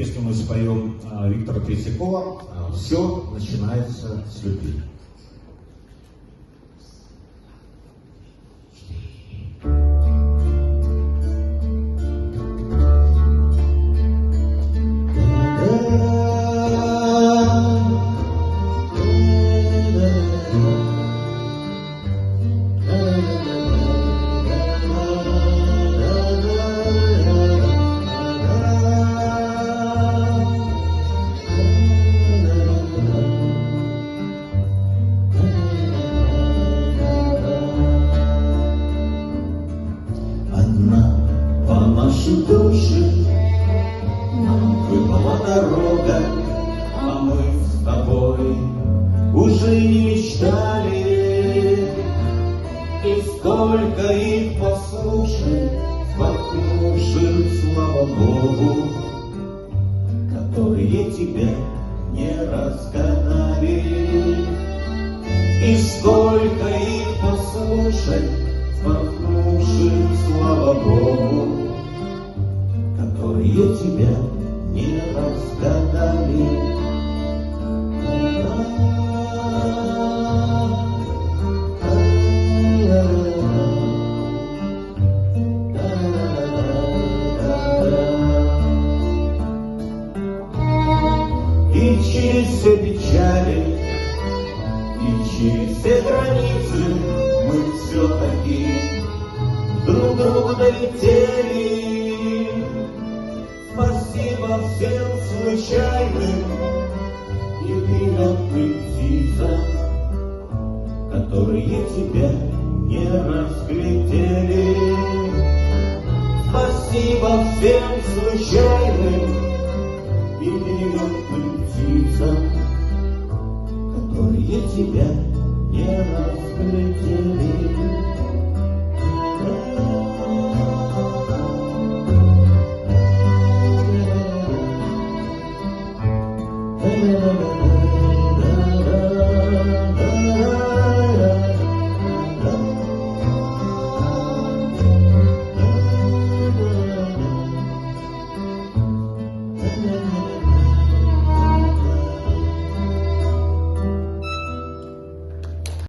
песню мы споем Виктора Третьякова «Все начинается с любви». Души нам выпала дорога, а мы с тобой уже не мечтали. И сколько их послушай, вокружит, слава Богу, которые тебя не разгадали. И сколько их послушай, вокружит, слава Богу, которые тебя не разгадали. И через все печали, и через все границы мы все-таки друг другу долетели. Спасибо всем случайным и перелетным птицам, которые тебя не разглядели. Спасибо всем случайным и перелетным птицам, которые тебя не разглядели.